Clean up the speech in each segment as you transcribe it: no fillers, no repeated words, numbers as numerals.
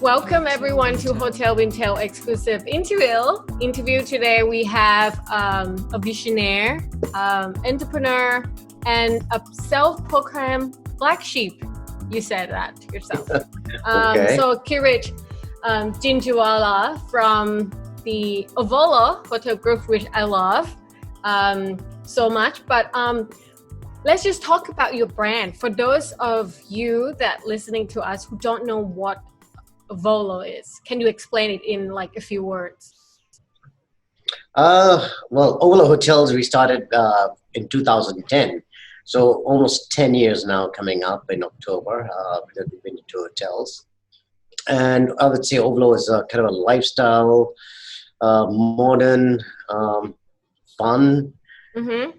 Welcome everyone to Hotel Wintel exclusive interview. Today we have a visionary, entrepreneur, and a self-proclaimed black sheep. You said that yourself. Okay. So Girish Jhunjhnuwala from the Ovolo Hotel Group, which I love so much. But let's just talk about your brand. For those of you that listening to us who don't know what Ovolo is, can you explain it in like a few words? Well, Ovolo Hotels we started in 2010, so almost 10 years now coming up in October. We've been into hotels, and I would say Ovolo is a kind of a lifestyle, modern, fun,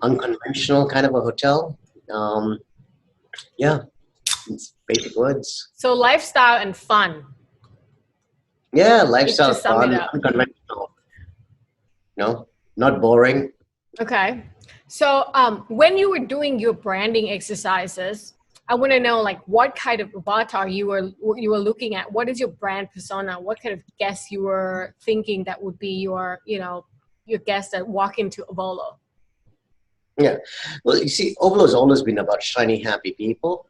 unconventional kind of a hotel. Yeah, it's basic words. So lifestyle and fun. Yeah, lifestyle, To sum it fun, up. unconventional. No, not boring. Okay. So when you were doing your branding exercises, I want to know like what kind of avatar you were looking at. What is your brand persona? What kind of guest you were thinking that would be your guest that walk into Ovolo? Yeah. Well, you see, Ovolo has always been about shiny, happy people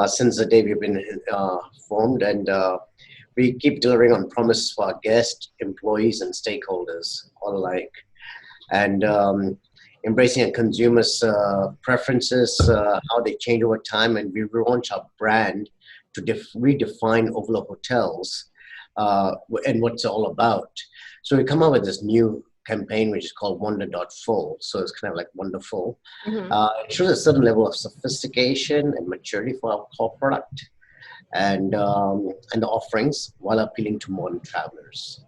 since the day we've been formed, and we keep delivering on promises for our guests, employees, and stakeholders all alike, and embracing a consumer's preferences, how they change over time, and we launch our brand to redefine Ovolo Hotels and what it's all about. So we come up with this new campaign which is called Wonder.full. So it's kind of like wonderful. It shows a certain level of sophistication and maturity for our core product and the offerings while appealing to modern travelers.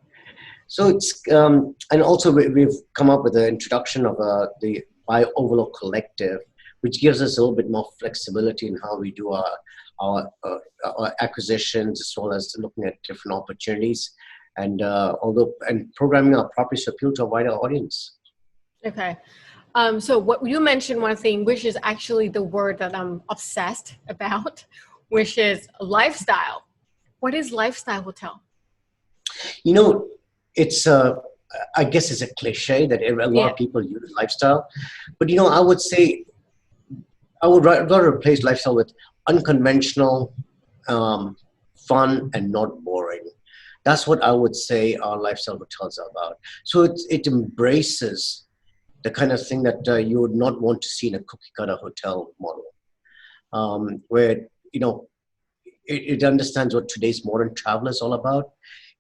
So it's and also we've come up with the introduction of the By Ovolo Collective, which gives us a little bit more flexibility in how we do our acquisitions, as well as looking at different opportunities, and programming our properties to appeal to a wider audience. Okay. So what you mentioned one thing, which is actually the word that I'm obsessed about, which is lifestyle. What is lifestyle hotel? You know, it's I guess it's a cliche that a lot of people use lifestyle, but I would say I would rather replace lifestyle with unconventional, fun, and not boring. That's what I would say our lifestyle hotels are about. So it embraces the kind of thing that you would not want to see in a cookie cutter hotel model, where it understands what today's modern travel is all about.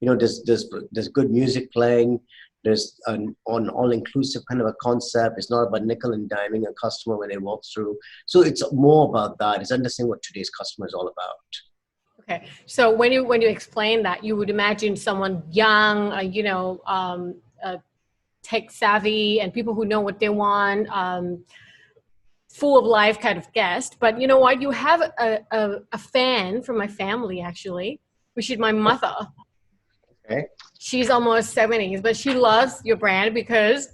There's good music playing. There's an all-inclusive kind of a concept. It's not about nickel and diming a customer when they walk through. So it's more about that. It's understanding what today's customer is all about. Okay, so when you explain that, you would imagine someone young, tech savvy, and people who know what they want, full of life kind of guest. But you know what? You have a fan from my family actually, which is my mother. Okay. She's almost 70s, but she loves your brand because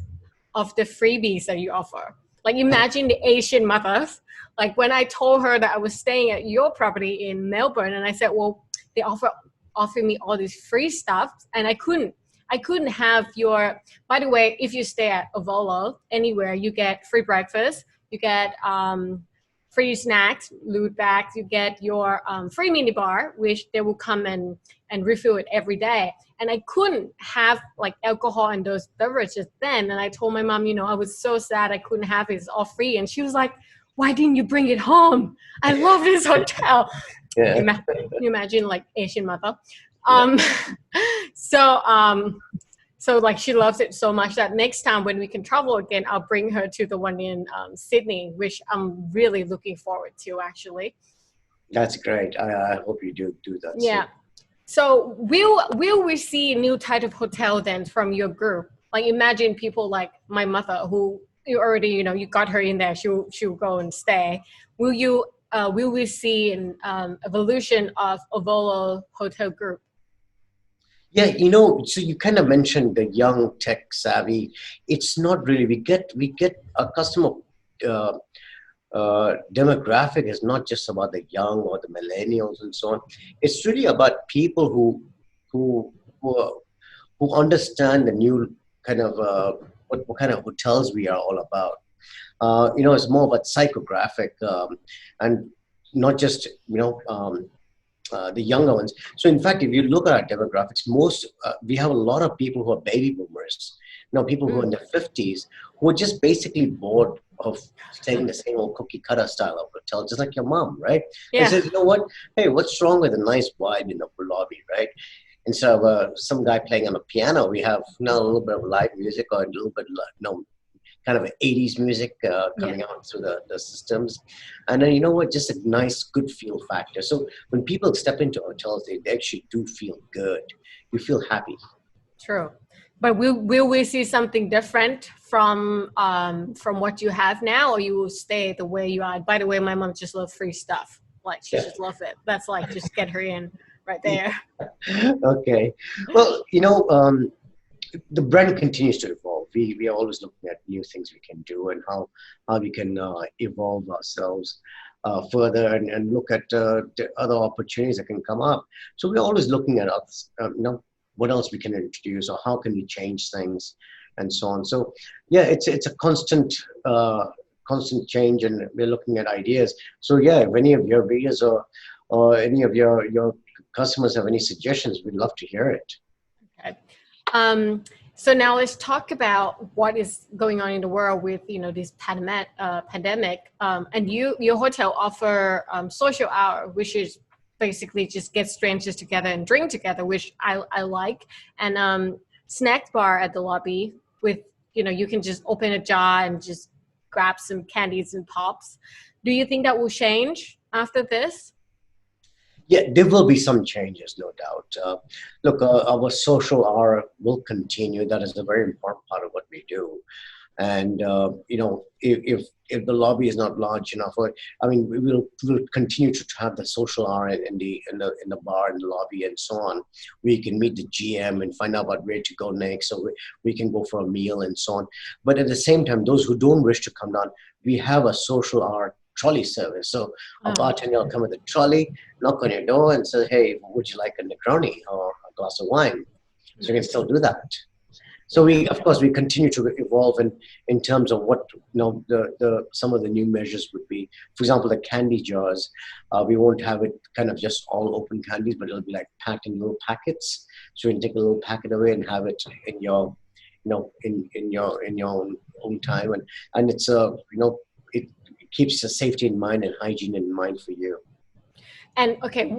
of the freebies that you offer. Like imagine the Asian mothers. Like when I told her that I was staying at your property in Melbourne, and I said, well, they offer me all this free stuff, and I couldn't have your. By the way, if you stay at Ovolo anywhere, you get free breakfast, you get free snacks, loot bags, you get your free mini bar, which they will come and refill it every day. And I couldn't have like alcohol and those beverages then. And I told my mom, I was so sad I couldn't have it. It's all free. And she was like, why didn't you bring it home? I love this hotel. Yeah. Can you imagine like Asian mother? So like she loves it so much that next time when we can travel again, I'll bring her to the one in Sydney, which I'm really looking forward to actually. That's great. I hope you do that. Yeah. So will we see a new type of hotel then from your group? Like imagine people like my mother who you already, you got her in there, she'll go and stay. Will we see an evolution of Ovolo Hotel Group? Yeah, so you kind of mentioned the young tech savvy. It's not really, we get a customer demographic is not just about the young or the millennials and so on. It's really about people who who, are- who understand the new kind of what kind of hotels we are all about. It's more about psychographic and not just the younger ones. So in fact, if you look at our demographics, we have a lot of people who are baby boomers. People who are in their 50s who are just basically bored of staying in the same old cookie cutter style of hotel, just like your mom, right? And Yeah. says, you know what? Hey, what's wrong with a nice vibe in the lobby, right? Instead of some guy playing on a piano, we have now a little bit of live music or a little bit, kind of 80s music Yeah. coming out through the systems. And then, just a nice, good feel factor. So when people step into hotels, they actually do feel good. You feel happy. True. But will we see something different from what you have now, or you will stay the way you are? By the way, my mom just loves free stuff. Like she Yeah. just loves it. That's like just get her in right there. Okay. Well, the brand continues to evolve. We are always looking at new things we can do and how we can evolve ourselves further and look at the other opportunities that can come up. So we're always looking at us, what else we can introduce or how can we change things and so on. So yeah, it's a constant change, and we're looking at ideas. So yeah, if any of your readers or any of your customers have any suggestions, we'd love to hear it. Okay. So now let's talk about what is going on in the world with this pandemic. And your hotel offer social hour, which is basically just get strangers together and drink together, which I like, and snack bar at the lobby with you can just open a jar and just grab some candies and pops. Do you think that will change after this? Yeah, there will be some changes, no doubt. Look, our social hour will continue. That is a very important part of what we do. And if the lobby is not large enough, I mean, we'll continue to have the social hour in the bar, in the lobby, and so on. We can meet the GM and find out about where to go next, so we can go for a meal and so on. But at the same time, those who don't wish to come down, we have a social hour trolley service. So a bartender will come with a trolley, knock on your door, and say, "Hey, would you like a Negroni or a glass of wine?" So you can still do that. So of course, we continue to evolve in terms of what the some of the new measures would be. For example, the candy jars, we won't have it kind of just all open candies, but it'll be like packed in little packets. So you can take a little packet away and have it in your, in your own time, and it's it keeps the safety in mind and hygiene in mind for you. And okay,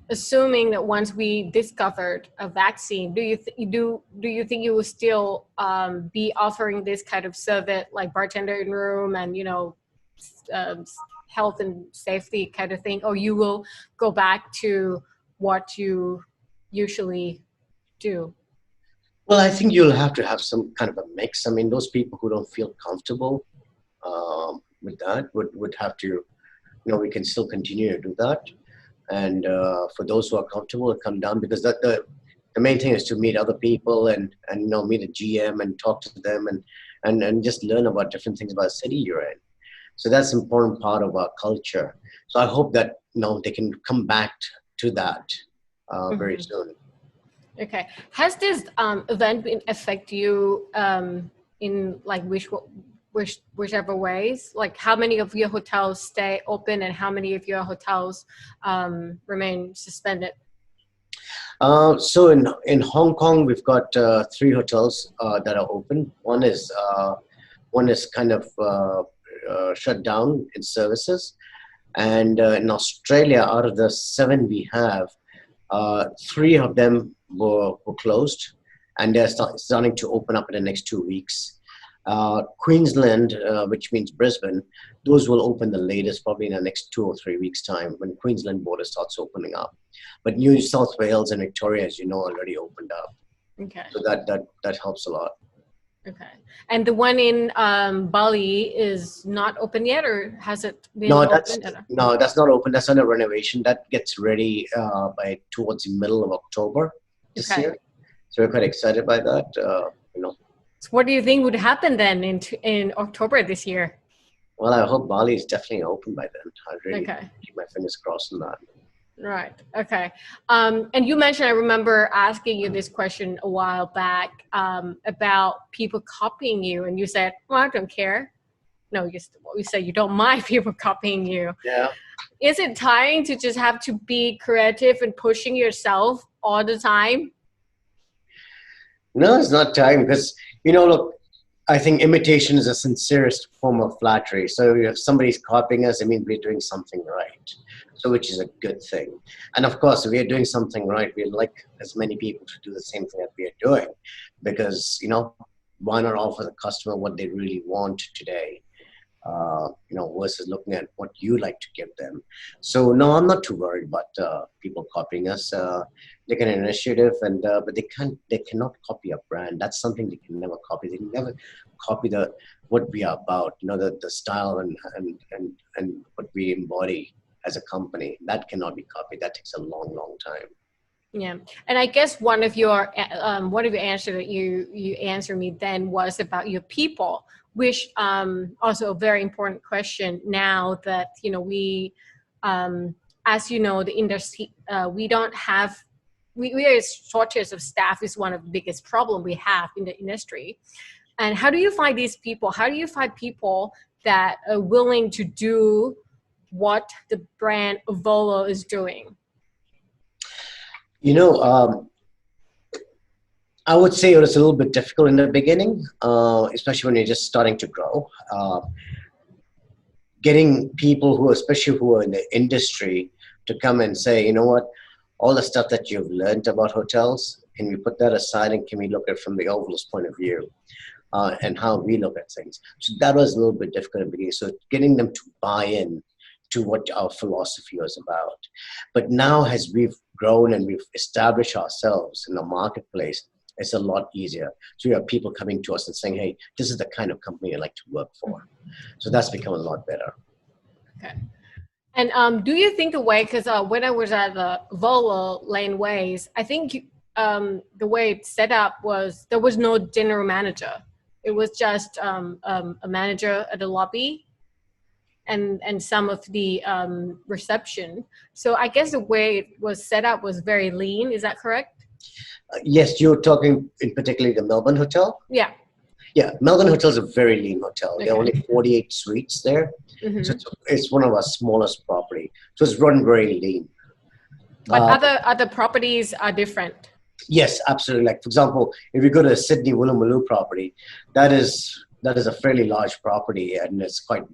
assuming that once we discovered a vaccine, do you think you will still be offering this kind of service, like bartender in room and um, health and safety kind of thing, or you will go back to what you usually do? Well, I think you'll have to have some kind of a mix. I mean, those people who don't feel comfortable with that would have to, we can still continue to do that. And for those who are comfortable to come down, because the main thing is to meet other people and meet a GM and talk to them and just learn about different things about the city you're in. So that's an important part of our culture. So I hope that they can come back to that very soon. Okay. Has this event been affect you in like whichever ways? Like how many of your hotels stay open and how many of your hotels remain suspended? So in Hong Kong, we've got 3 hotels that are open. One is kind of shut down its services, and in Australia, out of the 7 we have, 3 of them were closed, and they're starting to open up in the next 2 weeks. Queensland, which means Brisbane, those will open the latest, probably in the next 2 or 3 weeks' time when Queensland border starts opening up. But New South Wales and Victoria, as you know, already opened up. Okay. So that helps a lot. Okay. And the one in Bali is not open yet, or has it been No, open? that's not open. That's under renovation. That gets ready by towards the middle of October this year. So we're quite excited by that. So what do you think would happen then in October this year? Well, I hope Bali is definitely open by then. I really Okay. keep my fingers crossed on that. Right. Okay. And you mentioned, I remember asking you this question a while back about people copying you, and you said, "Well, I don't care." No, you said you don't mind people copying you. Yeah. Is it tiring to just have to be creative and pushing yourself all the time? No, it's not time because, look, I think imitation is the sincerest form of flattery. So if somebody's copying us, I mean, we're doing something right. So which is a good thing. And of course, if we are doing something right, we'd like as many people to do the same thing that we are doing because, why not offer the customer what they really want today? Versus looking at what you like to give them. So no, I'm not too worried about people copying us. They can initiative, and but they cannot copy a brand. That's something they can never copy. They can never copy what we are about. The style and what we embody as a company. That cannot be copied. That takes a long, long time. Yeah, and I guess one of your answer that you answered me then was about your people, which also a very important question now that we, as you know, the industry we don't have we are shortage of staff is one of the biggest problem we have in the industry. And how do you find these people? How do you find people that are willing to do what the brand Ovolo is doing? I would say it was a little bit difficult in the beginning, especially when you're just starting to grow. Getting people especially who are in the industry, to come and say, you know what, all the stuff that you've learned about hotels, can we put that aside and can we look at it from the Ovolo's point of view and how we look at things? So that was a little bit difficult in the beginning. So getting them to buy in to what our philosophy was about. But now as we've grown and we've established ourselves in the marketplace, it's a lot easier. So we have people coming to us and saying, hey, this is the kind of company I like to work for. So that's become a lot better. Okay. And do you think the way, because when I was at the Volo Laneways, I think the way it's set up was there was no general manager. It was just a manager at the lobby and some of the reception. So I guess the way it was set up was very lean. Is that correct? Yes, you're talking in particularly the Melbourne Hotel? Yeah. Yeah, Melbourne Hotel is a very lean hotel. Okay. There are only 48 suites there. Mm-hmm. So it's one of our smallest property. So it's run very lean. But other properties are different. Yes, absolutely. Like, for example, if you go to Sydney Woolloomooloo property, that is a fairly large property and it's quite,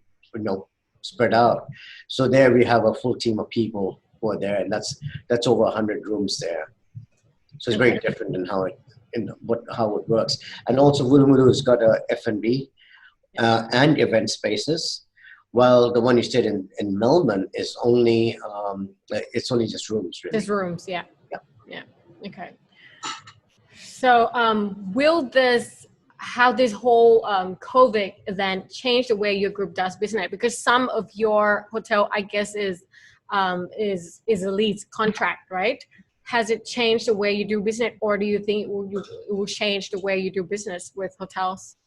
spread out. So there we have a full team of people who are there, and that's over 100 rooms there. So it's very different in how it works. And also Woolloomooloo has got a F&B and event spaces, while the one you stayed in Melbourne is only it's only just rooms, really. Just rooms, yeah. Okay. So will how this whole COVID event change the way your group does business? Because some of your hotel, I guess, is a lease contract, right? Has it changed the way you do business, or do you think it will change the way you do business with hotels?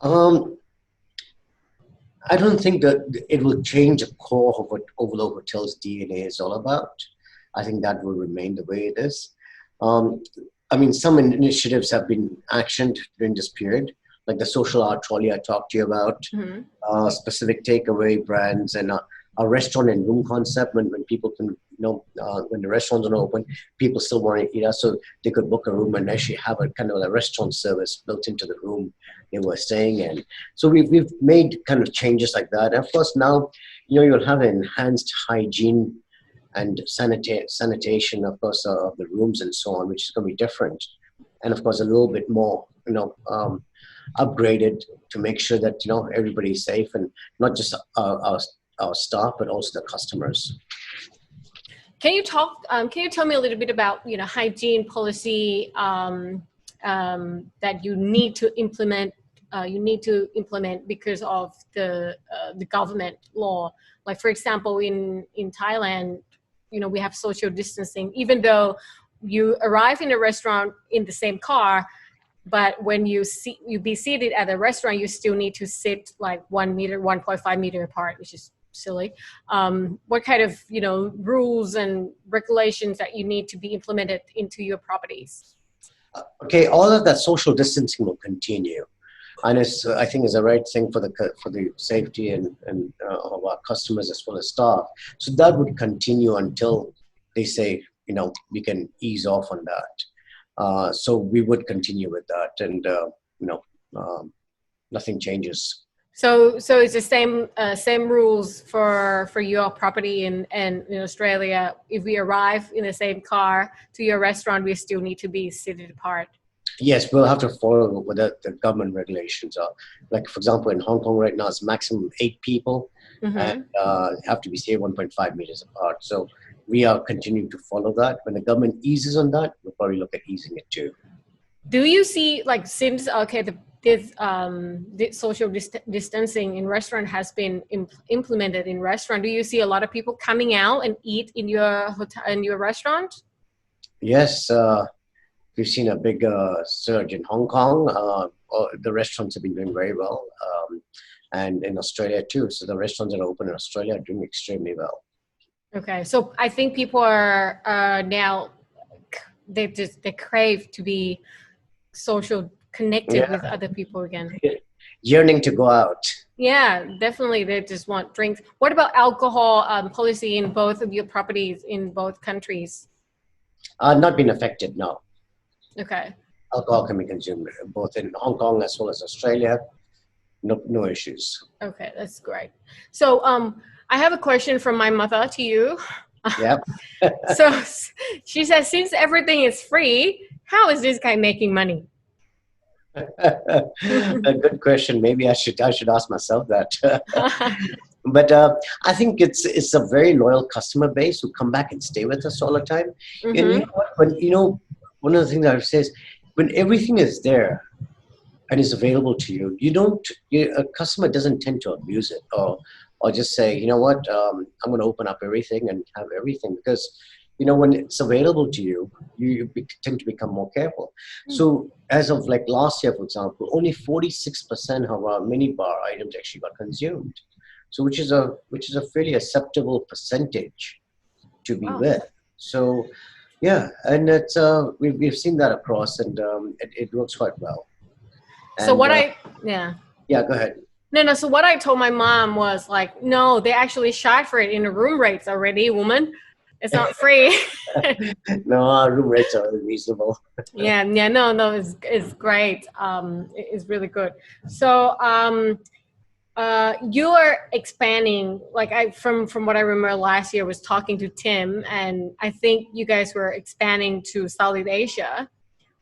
I don't think that it will change the core of what Ovolo Hotel's DNA is all about. I think that will remain the way it is. Some initiatives have been actioned during this period, like the social art trolley I talked to you about, mm-hmm. Specific takeaway brands, and a restaurant and room concept when people can, when the restaurants are open, people still want to eat out, so they could book a room and actually have a kind of a restaurant service built into the room they were staying in. So we've made kind of changes like that. And of course now, you'll have enhanced hygiene and sanitation, of course, of the rooms and so on, which is going to be different. And of course, a little bit more, upgraded to make sure that, everybody's safe, and not just our staff, but also the customers. Can you tell me a little bit about, hygiene policy that you need to implement because of the government law? Like, for example, in Thailand, we have social distancing. Even though you arrive in a restaurant in the same car, but when you be seated at a restaurant, you still need to sit like 1 meter, 1.5 meter apart, which is silly. What kind of, rules and regulations that you need to be implemented into your properties? Okay, all of that social distancing will continue, and I think is the right thing for the safety and of our customers as well as staff. So that would continue until they say we can ease off on that. So we would continue with that, and nothing changes. So it's the same rules for your property in Australia. If we arrive in the same car to your restaurant, we still need to be seated apart. Yes, we'll have to follow what the government regulations are. Like, for example, in Hong Kong right now, it's maximum 8 people, and have to be say 1.5 meters apart. So we are continuing to follow that. When the government eases on that, we'll probably look at easing it too. Do you see, like, since this social distancing in restaurant has been implemented in restaurant, do you see a lot of people coming out and eat in your hotel, in your restaurant? Yes, we've seen a big surge in Hong Kong. The restaurants have been doing very well, and in Australia too. So the restaurants that are open in Australia are doing extremely well. Okay, so I think people are now they crave to be social, connected with other people again. Yearning to go out. Yeah, definitely. They just want drinks. What about alcohol policy in both of your properties in both countries? Not been affected, no. Okay. Alcohol can be consumed both in Hong Kong as well as Australia. No issues. Okay, that's great. So I have a question from my mother to you. Yeah. So she says, since everything is free, how is this guy making money? A good question. Maybe I should ask myself that. But I think it's a very loyal customer base who come back and stay with us all the time. And you know what? One of the things I would say is when everything is there and is available to you, a customer doesn't tend to abuse it or just say, you know what, I'm going to open up everything and have everything, because when it's available to you, you tend to become more careful. So as of like last year, for example, only 46% of our minibar items actually got consumed. So which is a fairly acceptable percentage to be with. So yeah, and it's we've seen that across, and it works quite well. And, so yeah, go ahead. No. So what I told my mom was like, no, they actually shot for it in the room rates already, woman. It's not free. No, our room rates are reasonable. Yeah, no, it's great. It's really good. So you're expanding, like from what I remember last year was talking to Tim, and I think you guys were expanding to Southeast Asia.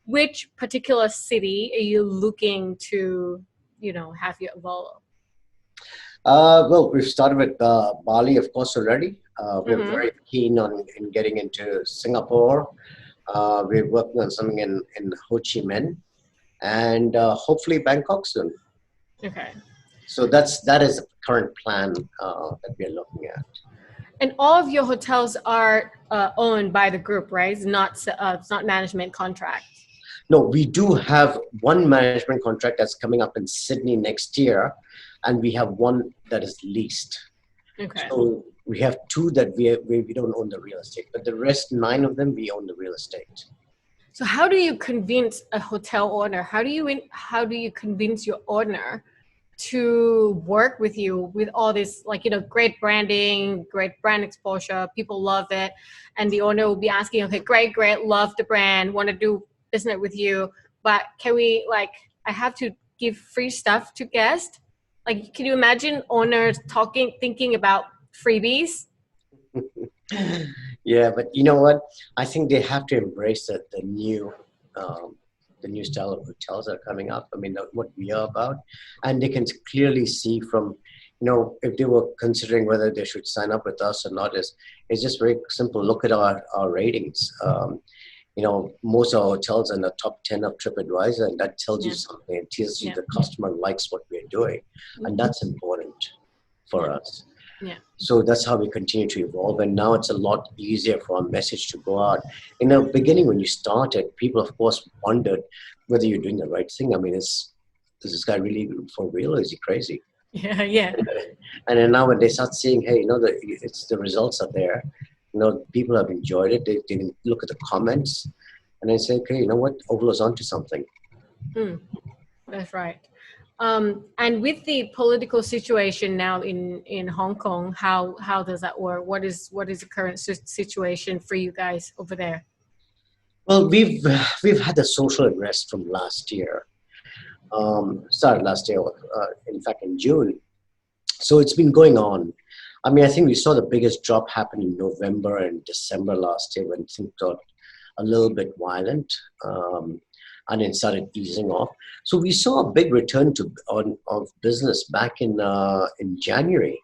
Which particular city are you looking to, have your Ovolo? Well, we've started with Bali, of course, already. We're very keen in getting into Singapore. We're working on something in Ho Chi Minh, and hopefully Bangkok soon. Okay. So that is the current plan that we're looking at. And all of your hotels are owned by the group, right? It's not management contract. No, we do have one management contract that's coming up in Sydney next year, and we have one that is leased. Okay. So we have 2 that we don't own the real estate, but the rest 9 of them we own the real estate. So how do you convince a hotel owner? How do you convince your owner to work with you with all this, great branding, great brand exposure, people love it, and the owner will be asking, okay, great, love the brand, want to do business with you, but can we, I have to give free stuff to guests? Can you imagine owners thinking about freebies? Yeah, but you know what? I think they have to embrace the new style of hotels that are coming up. I mean, what we are about, and they can clearly see from, if they were considering whether they should sign up with us or not, it's just very simple. Look at our ratings. Most of our hotels are in the top 10 of TripAdvisor, and that tells you something. It tells you the customer likes what we're doing, and that's important for us. Yeah. So that's how we continue to evolve. And now it's a lot easier for our message to go out. In the beginning, when you started, people, of course, wondered whether you're doing the right thing. I mean, is this guy really for real or is he crazy? Yeah. Yeah. And then now when they start seeing, hey, the results are there, people have enjoyed it. They can look at the comments and they say, okay, you know what, Ovolo's onto something. That's right. And with the political situation now in Hong Kong, how does that work? What is the current situation for you guys over there? Well, we've had the social unrest from last year. Started last year, in fact, in June. So it's been going on. I mean, I think we saw the biggest drop happen in November and December last year when things got a little bit violent, and then started easing off. So we saw a big return of business back in January.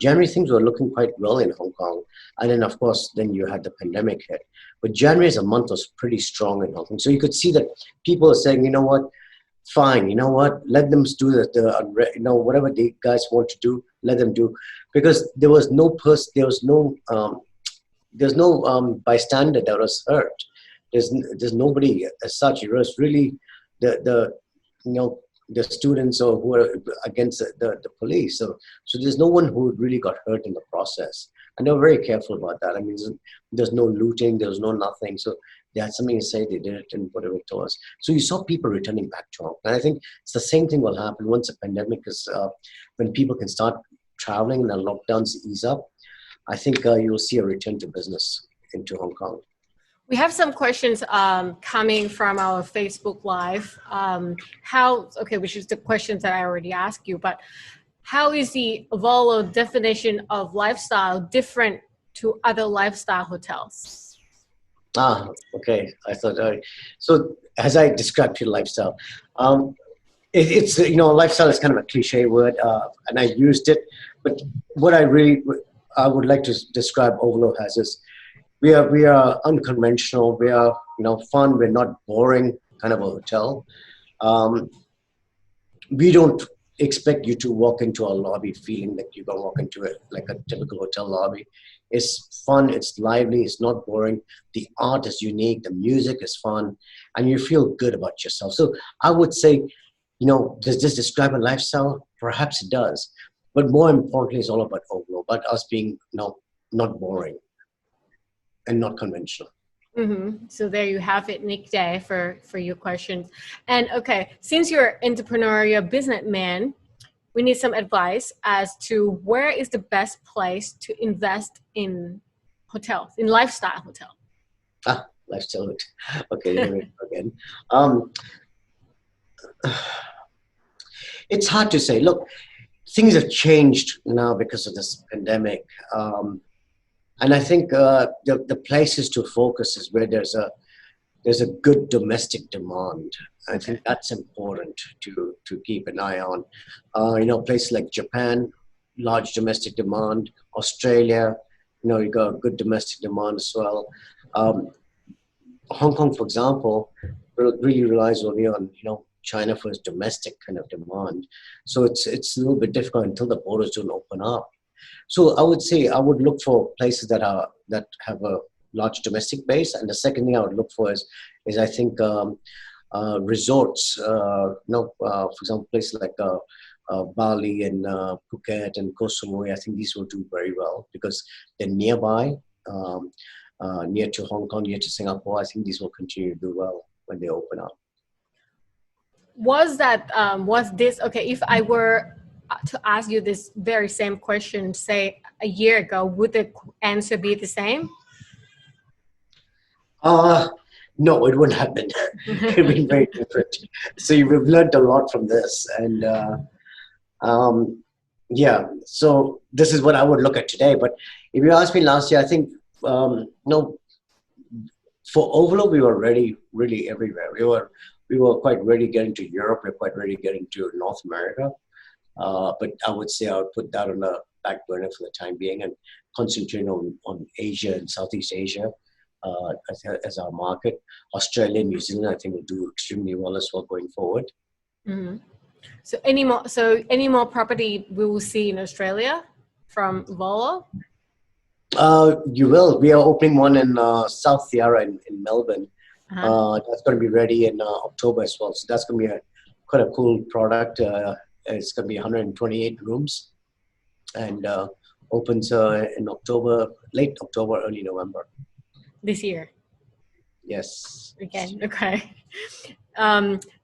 January, things were looking quite well in Hong Kong. And then, of course, then you had the pandemic hit. But January as a month was pretty strong in Hong Kong. So you could see that people are saying, you know what, fine, you know what, let them do whatever the guys want to do, let them do. Because there was no bystander that was hurt. There's nobody as such. It was really the students or who are against the police. So there's no one who really got hurt in the process. And they were very careful about that. I mean, there's no looting, there was no nothing. So they had something to say, they did it and whatever it was. So you saw people returning back to Hong Kong. And I think it's the same thing will happen once the pandemic is, when people can start traveling and the lockdowns ease up. I think you'll see a return to business into Hong Kong. We have some questions coming from our Facebook Live. Which is the questions that I already asked you, but how is the Ivalo definition of lifestyle different to other lifestyle hotels? Okay. I thought, so as I described your lifestyle, it's lifestyle is kind of a cliche word, and I used it, but what I would like to describe Ovolo as is, we are unconventional. We are fun. We're not boring kind of a hotel. We don't expect you to walk into a lobby feeling that you're gonna walk into it like a typical hotel lobby. It's fun. It's lively. It's not boring. The art is unique. The music is fun, and you feel good about yourself. So I would say, does this describe a lifestyle? Perhaps it does, but more importantly, it's all about Ovolo, about us being not boring and not conventional. Mm-hmm. So there you have it, Nick Day, for your questions. And okay, since you're an entrepreneur, you're a businessman, we need some advice as to where is the best place to invest in hotels, in lifestyle hotel. Lifestyle hotel. Okay, here we go again. It's hard to say. Look, things have changed now because of this pandemic. And I think the places to focus is where there's a good domestic demand. I think that's important to keep an eye on. Places like Japan, large domestic demand. Australia, you got good domestic demand as well. Hong Kong, for example, really relies only on China for its domestic kind of demand. So it's a little bit difficult until the borders don't open up. So I would say I would look for places that have a large domestic base, and the second thing I would look for is I think resorts. For example, places like Bali and Phuket and Koh Samui. I think these will do very well because they're nearby, near to Hong Kong, near to Singapore. I think these will continue to do well when they open up. Was this okay? If I were to ask you this very same question, say a year ago, would the answer be the same? No, it wouldn't have been. It would be very different. So we've learned a lot from this, and so this is what I would look at today. But if you asked me last year, I think for Ovolo, we were ready really everywhere. We were quite ready to get into Europe. We were quite ready to get into North America. But I would say I would put that on the back burner for the time being and concentrate on Asia and Southeast Asia as our market. Australia and New Zealand, I think, will do extremely well as well going forward. Mm-hmm. So any more property we will see in Australia from Ovolo? You will. We are opening one in South Sierra in Melbourne. That's going to be ready in October as well. So that's going to be quite a cool product. It's going to be 128 rooms, and opens in October, late October, early November. This year? Yes. Again, okay.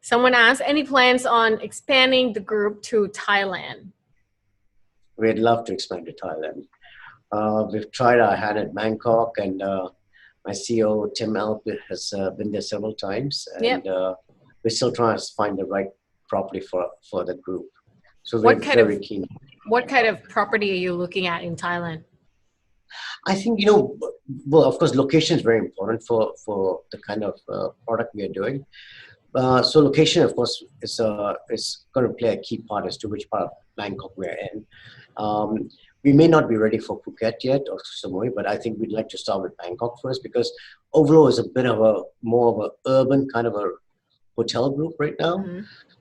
Someone asked, any plans on expanding the group to Thailand? We'd love to expand to Thailand. We've tried our hand at Bangkok, and my CEO, Tim Alp, has been there several times. And we're still trying to find the right property for the group. So we're very keen. What kind of property are you looking at in Thailand? I think, well, of course, location is very important for the kind of product we are doing. So location, of course, is going to play a key part as to which part of Bangkok we're in. We may not be ready for Phuket yet or Samui, but I think we'd like to start with Bangkok first, because Ovolo is a bit of more of an urban kind of a hotel group right now.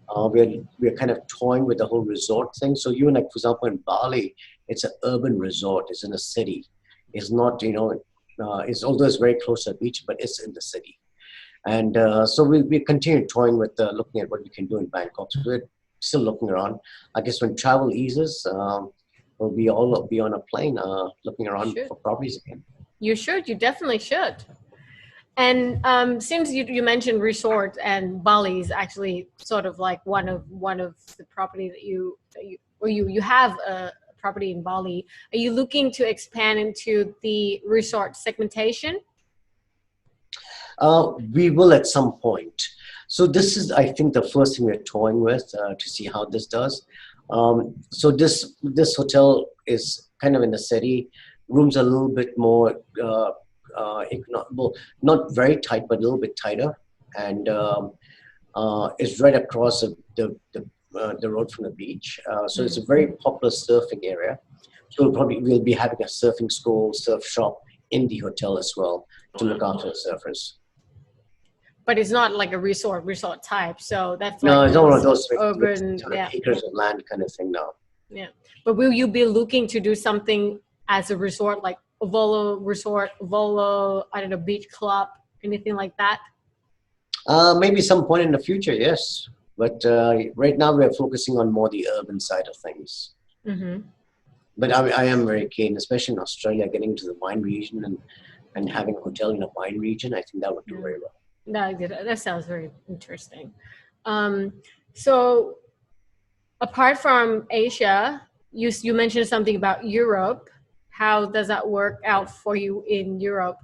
We're kind of toying with the whole resort thing. So like, for example, in Bali, it's an urban resort. It's in a city. It's not, it's although it's very close to the beach, but it's in the city. And so we continue toying with looking at what we can do in Bangkok. So we're still looking around. I guess when travel eases, we'll all be on a plane looking around for properties again. You should. You definitely should. And since you mentioned resort, and Bali is actually sort of like one of the property that you have a property in Bali. Are you looking to expand into the resort segmentation? We will at some point. So this is, I think, the first thing we're toying with to see how this does. So this hotel is kind of in the city. Rooms are a little bit more not very tight, but a little bit tighter, and it's right across the road from the beach. So it's a very popular surfing area. So we'll be having a surfing school, surf shop in the hotel as well to look after the surfers. But it's not like a resort type. So that's no, like it's not one of those urban acres of land kind of thing now. Yeah, but will you be looking to do something as a resort, like Ovolo Resort, Ovolo, I don't know, beach club, anything like that? Maybe some point in the future, yes. But right now we're focusing on more the urban side of things. But I am very keen, especially in Australia, getting into the wine region and having a hotel in a wine region. I think that would do very well. That sounds very interesting. So apart from Asia, you mentioned something about Europe. How does that work out for you in Europe?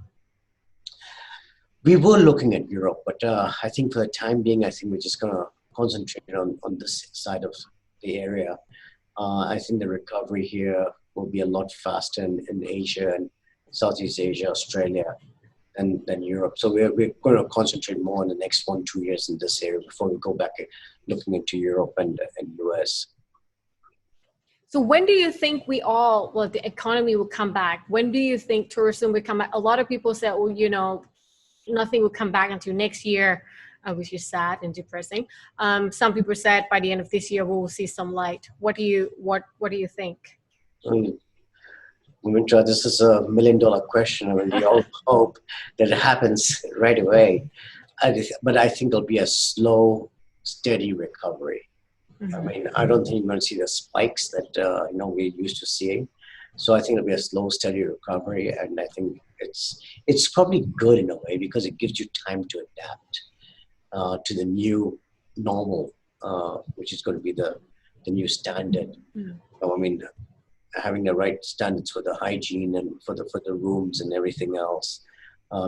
We were looking at Europe, but I think for the time being, I think we're just going to concentrate on this side of the area. I think the recovery here will be a lot faster in Asia and Southeast Asia, Australia, than Europe. So we're going to concentrate more in the next 1-2 years in this area before we go back looking into Europe and US. So when do you think the economy will come back? When do you think tourism will come back? A lot of people said, well, nothing will come back until next year, which is sad and depressing. Some people said by the end of this year, we will see some light. What do you think? WImintra, this is $1 million question. I mean, we all hope that it happens right away. But I think there'll be a slow, steady recovery. I mean, I don't think you're going to see the spikes that we're used to seeing. So I think it'll be a slow, steady recovery, and I think it's probably good in a way because it gives you time to adapt to the new normal, which is going to be the new standard. So, I mean, having the right standards for the hygiene and for the rooms and everything else.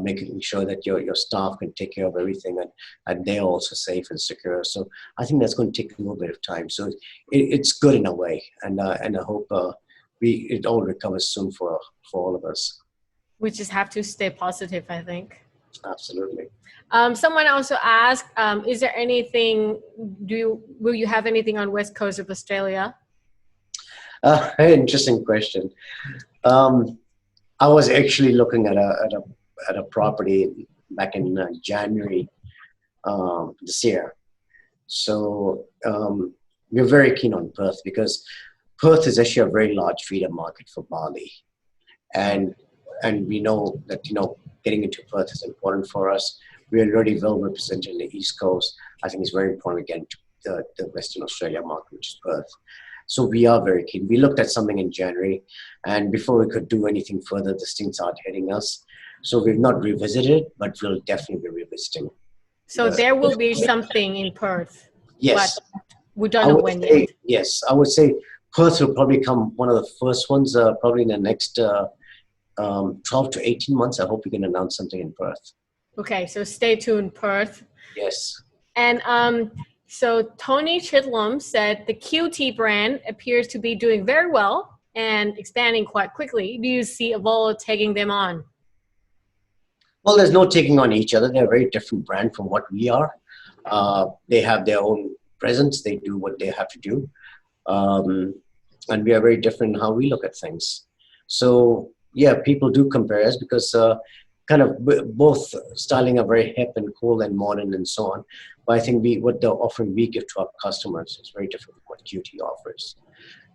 Making sure that your staff can take care of everything and they're also safe and secure. So I think that's going to take a little bit of time. So it's good in a way, and I hope it all recovers soon for all of us. We just have to stay positive, I think. Absolutely. Someone also asked, is there anything? Will you have anything on West Coast of Australia? Interesting question. I was actually looking at a property back in January this year. So we're very keen on Perth because Perth is actually a very large feeder market for barley, and we know that getting into Perth is important for us. We are already well represented in the East Coast. I think it's very important again to the Western Australia market, which is Perth. So we are very keen. We looked at something in January, and before we could do anything further, this thing started hitting us. So we've not revisited, but we'll definitely be revisiting. So there will be something in Perth. Yes. But we don't know when yet. Yes, I would say Perth will probably come one of the first ones, probably in the next 12 to 18 months. I hope we can announce something in Perth. Okay, so stay tuned, Perth. Yes. And so Tony Chidlam said the QT brand appears to be doing very well and expanding quite quickly. Do you see Ivalo taking them on? Well, there's no taking on each other. They're a very different brand from what we are. They have their own presence. They do what they have to do. And we are very different in how we look at things. So, yeah, people do compare us because kind of both styling are very hip and cool and modern and so on. But I think what the offering we give to our customers is very different from what QT offers.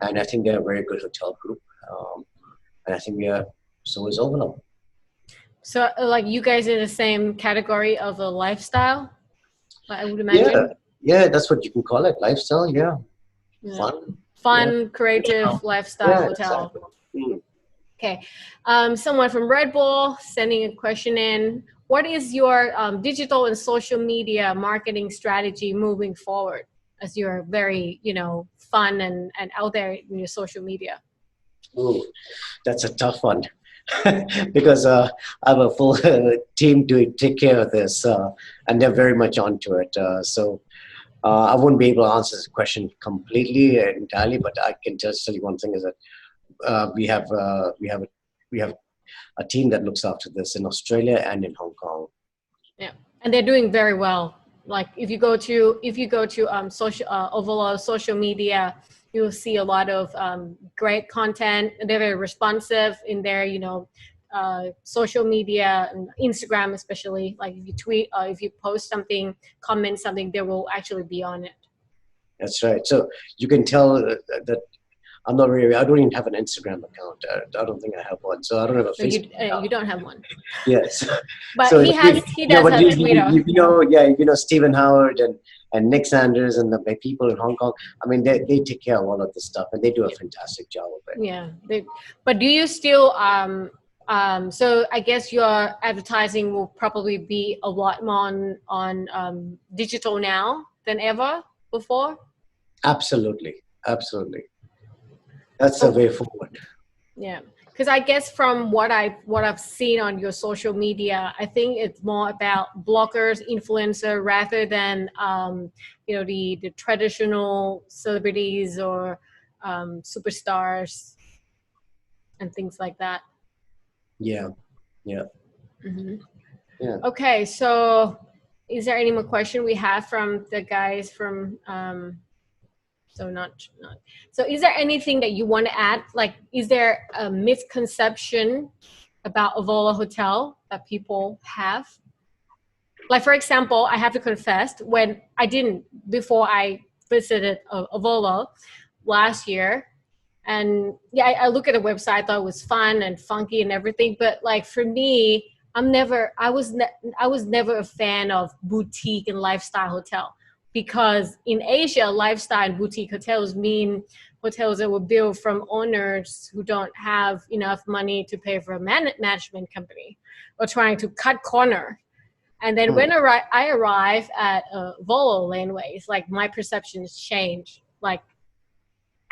And I think they're a very good hotel group. And I think so is Ovolo. So like you guys are the same category of a lifestyle, I would imagine? Yeah, that's what you can call it. Lifestyle, yeah. Fun, creative lifestyle hotel. Exactly. Okay. Someone from Red Bull sending a question in. What is your digital and social media marketing strategy moving forward as you're very, fun and out there in your social media? Ooh, that's a tough one. Because I have a full team to take care of this, and they're very much onto it. So I wouldn't be able to answer this question completely entirely, but I can just tell you one thing is that we have a team that looks after this in Australia and in Hong Kong. Yeah, and they're doing very well. Like if you go to Ovolo social media, you'll see a lot of great content. They're very responsive in their social media and Instagram especially. Like if you tweet, if you post something, comment something, they will actually be on it. That's right. So you can tell that I don't even have an Instagram account. I don't think I have one. So I don't have a Facebook account. You don't have one. Yes. But so he does have Twitter. Stephen Howard and Nick Sanders and the people in Hong Kong. I mean, they take care of all of this stuff and they do a fantastic job of it. Yeah. But do you still, so I guess your advertising will probably be a lot more on digital now than ever before? Absolutely. That's the way forward. Yeah, because I guess from what I've seen on your social media, I think it's more about bloggers, influencer, rather than the traditional celebrities or superstars and things like that. Yeah. Mm-hmm. Yeah. Okay, so is there any more question we have from the guys from? So is there anything that you want to add? Like, is there a misconception about Ovolo Hotel that people have? Like, for example, I have to confess, before I visited Ovolo last year, and I look at the website, I thought it was fun and funky and everything, but like for me, I was never a fan of boutique and lifestyle hotel. Because in Asia, lifestyle and boutique hotels mean hotels that were built from owners who don't have enough money to pay for a management company or trying to cut corner. And then when I arrive at Volo Laneways, like my perceptions change, like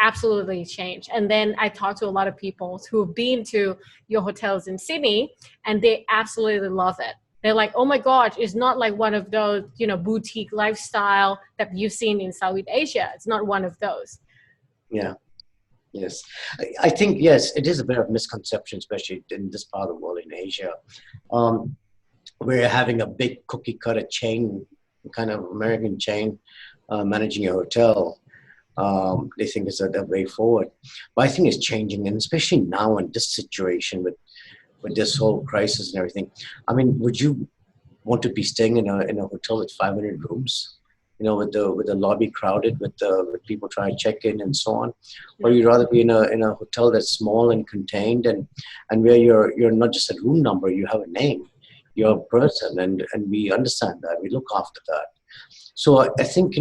absolutely change. And then I talk to a lot of people who have been to your hotels in Sydney and they absolutely love it. They're like, oh my gosh, it's not like one of those, boutique lifestyle that you've seen in Southeast Asia. It's not one of those. Yeah. Yes. I think, yes, it is a bit of misconception, especially in this part of the world in Asia. We're having a big cookie cutter chain, kind of American chain, managing a hotel. They think it's the way forward. But I think it's changing, and especially now in this situation with this whole crisis and everything. I mean, would you want to be staying in a hotel with 500 rooms? with the lobby crowded, with people trying to check in and so on, or you'd rather be in a hotel that's small and contained, and where you're not just a room number, you have a name, you're a person, and we understand that, we look after that. So I think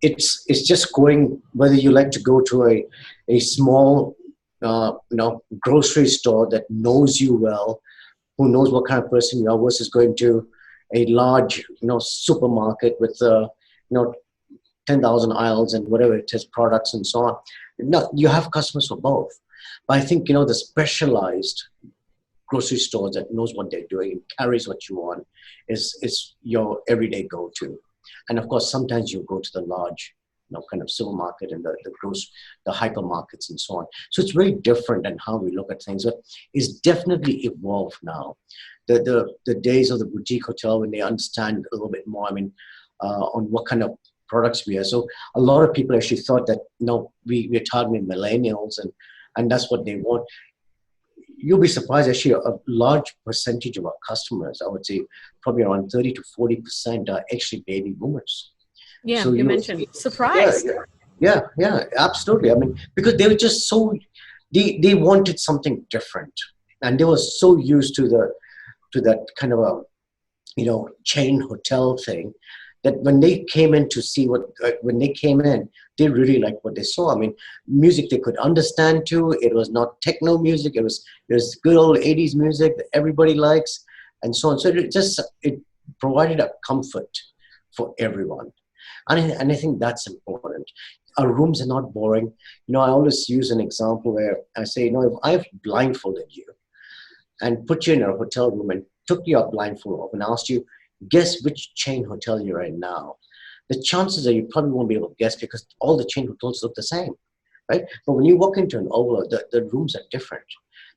it's just going, whether you like to go to a small grocery store that knows you well, who knows what kind of person you are, versus going to a large supermarket with 10,000 aisles and whatever it is, products and so on. No, you have customers for both. But I think the specialized grocery stores that knows what they're doing and carries what you want is your everyday go-to. And of course, sometimes you go to the large kind of supermarket and the hypermarkets and so on. So it's very different in how we look at things. But it's definitely evolved now. The days of the boutique hotel, when they understand a little bit more, on what kind of products we are. So a lot of people actually thought that we're targeting millennials and that's what they want. You'll be surprised, actually, a large percentage of our customers, I would say probably around 30 to 40% are actually baby boomers. Yeah, so you mentioned surprised. Yeah, absolutely. Because they were just they wanted something different, and they were so used to that kind of a chain hotel thing, that when they came in to see they really liked what they saw. Music they could understand too. It was not techno music. It was good old 80s music that everybody likes, and so on. So it provided a comfort for everyone. And I think that's important. Our rooms are not boring. I always use an example where I say, if I've blindfolded you and put you in a hotel room and took your blindfold off and asked you, guess which chain hotel you're in now, the chances are you probably won't be able to guess, because all the chain hotels look the same, right? But when you walk into an Ovolo, the rooms are different.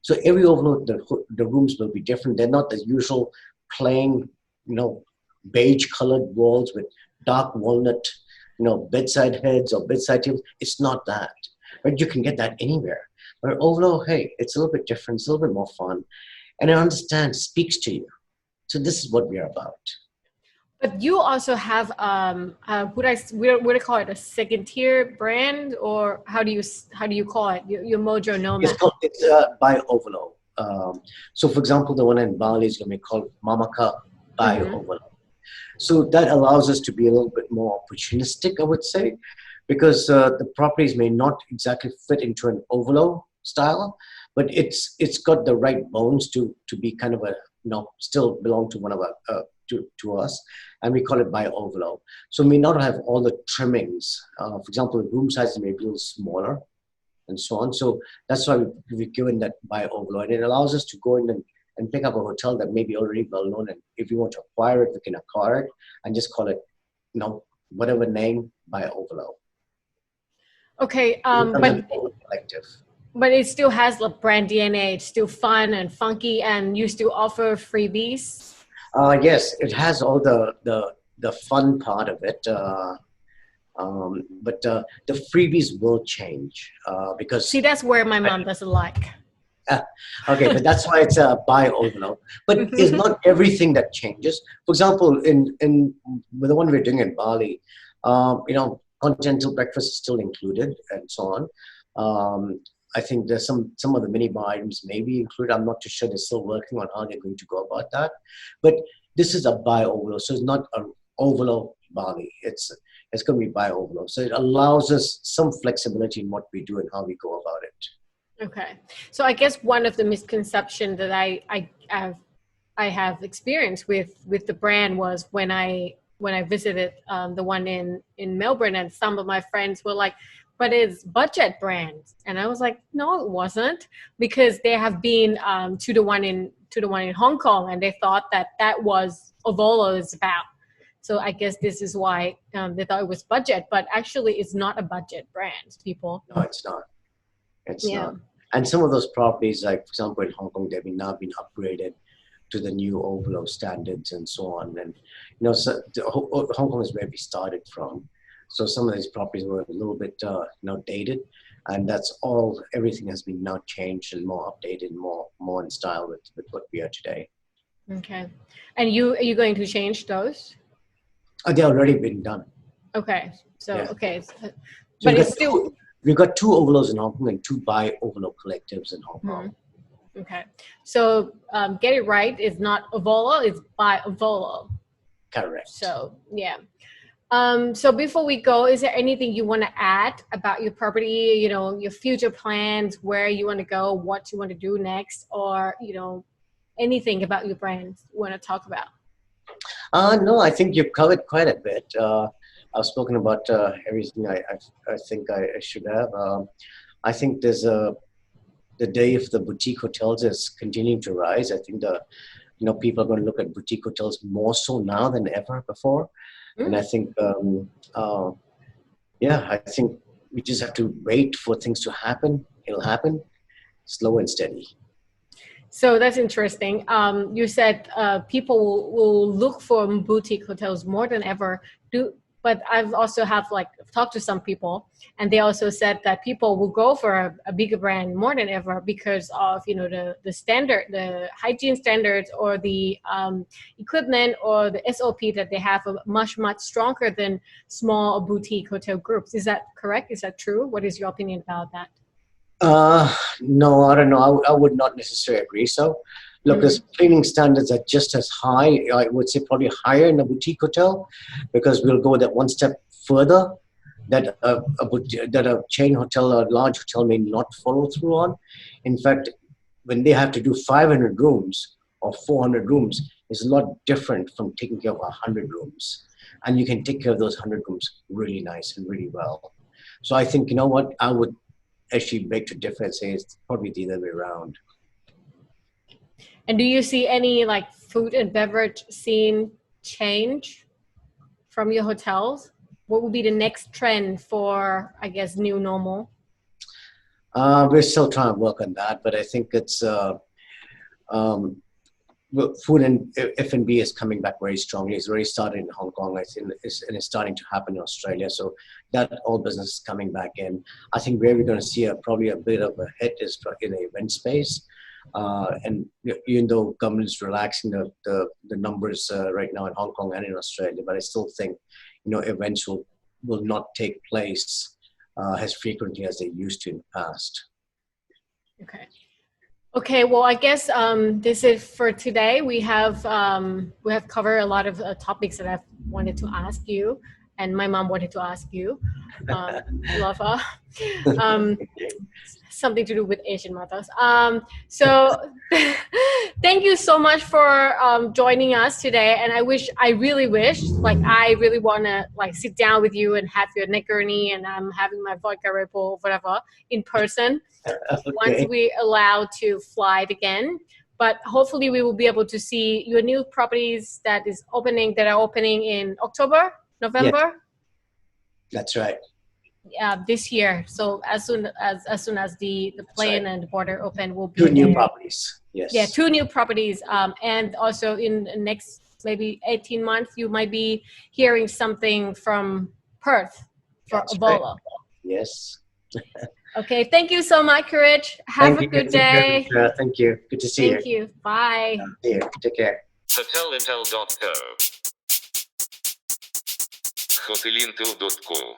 So every Ovolo, the rooms will be different. They're not the usual plain, beige colored walls with dark walnut, bedside heads or bedside tables. It's not that, right? You can get that anywhere. But Ovolo, hey, it's a little bit different. It's a little bit more fun, and I understand, speaks to you. So this is what we are about. But you also have would I call it a second tier brand, or how do you call it? Your Mojo Nomad. It's by Ovolo. So for example, the one in Bali is going to be called Mamaka by Ovolo. So that allows us to be a little bit more opportunistic, I would say, because the properties may not exactly fit into an Ovolo style, but it's got the right bones to be kind of still belong to one of our to us, and we call it by Ovolo. So we may not have all the trimmings. For example, the room size may be a little smaller, and so on. So that's why we've given that by Ovolo, and it allows us to go in and pick up a hotel that may be already well known, and if you want to acquire it, we can acquire it and just call it, whatever name by Ovolo. Okay, but it still has the brand DNA. It's still fun and funky, and you still offer freebies. Yes, it has all the fun part of it, but the freebies will change because. See, that's where my mom doesn't like. Okay, but that's why it's by Ovolo. But it's not everything that changes. For example, in with the one we're doing in Bali, continental breakfast is still included and so on. I think there's some of the mini bar items may be included. I'm not too sure. They're still working on how they're going to go about that. But this is a by Ovolo, so it's not an Ovolo Bali. It's going to be by Ovolo. So it allows us some flexibility in what we do and how we go about it. Okay, so I guess one of the misconceptions that I have experienced with the brand was when I visited the one in Melbourne, and some of my friends were like, but it's budget brands, and I was like, no, it wasn't, because they have been to the one in Hong Kong, and they thought that was Ovolo is about. So I guess this is why they thought it was budget, but actually it's not a budget brand, people. No, it's not. It's not. And some of those properties, like for example in Hong Kong, they've now been upgraded to the new Ovolo standards and so on. And so Hong Kong is where we started from. So some of these properties were a little bit dated, and that's all. Everything has been now changed and more updated, more in style with what we are today. Okay, and are you going to change those? They already been done. Okay. So, Yeah. okay. So But it's still... we've got 2 Ovolos in Hong Kong and 2 by Ovolo collectives in Hong Kong. Okay. So get it right. It's not Ovolo, it's by Ovolo. Correct. So, yeah. So before we go, is there anything you want to add about your property, you know, your future plans, where you want to go, what you want to do next, or, you know, anything about your brand you want to talk about? No, I think you've covered quite a bit. I've spoken about everything I think I should have. I think there's the day of the boutique hotels is continuing to rise. I think people are going to look at boutique hotels more so now than ever before. And I think, I think we just have to wait for things to happen. It'll happen, slow and steady. So that's interesting. You said people will look for boutique hotels more than ever. But I've also talked to some people, and they also said that people will go for a bigger brand more than ever because of, you know, the standard, the hygiene standards, or the equipment or the SOP that they have are much stronger than small boutique hotel groups. Is that correct? Is that true? What is your opinion about that? No, I don't know. I would not necessarily agree. So, look, the cleaning standards are just as high. I would say probably higher in a boutique hotel, because we'll go that one step further that a chain hotel or a large hotel may not follow through on. In fact, when they have to do 500 rooms or 400 rooms, it's a lot different from taking care of 100 rooms. And you can take care of those 100 rooms really nice and really well. So I think, you know what, I would actually beg to differ and say it's probably the other way around. And do you see any food and beverage scene change from your hotels? What would be the next trend for, I guess, new normal? We're still trying to work on that, but I think it's food and F&B is coming back very strongly. It's already started in Hong Kong, I think, and it's starting to happen in Australia. So that all business is coming back in. I think where we're going to see probably a bit of a hit is in the event space. And even though government is relaxing the numbers right now in Hong Kong and in Australia, but I still think, you know, events will not take place as frequently as they used to in the past. Okay, well, I guess this is for today. We have covered a lot of topics that I've wanted to ask you, and my mom wanted to ask you. Love her. Something to do with Asian mothers. So thank you so much for joining us today. And I really wish, I really want to sit down with you and have your Negroni, and I'm having my vodka Red Bull, whatever, in person. Okay. Once we allow to fly it again. But hopefully we will be able to see your new properties that are opening in October, November. Yeah. That's right. This year. So as soon as the plane and the border open, will be 2 new properties. Yes. Yeah, 2 new properties. And also in the next maybe 18 months, you might be hearing something from Perth for Ivalo. Right. Yes. Okay. Thank you so much, Girish. Have a good day. Thank you. Good to see you. Thank you. Bye. See you. Take care. Hotelintel.co. Hotelintel.co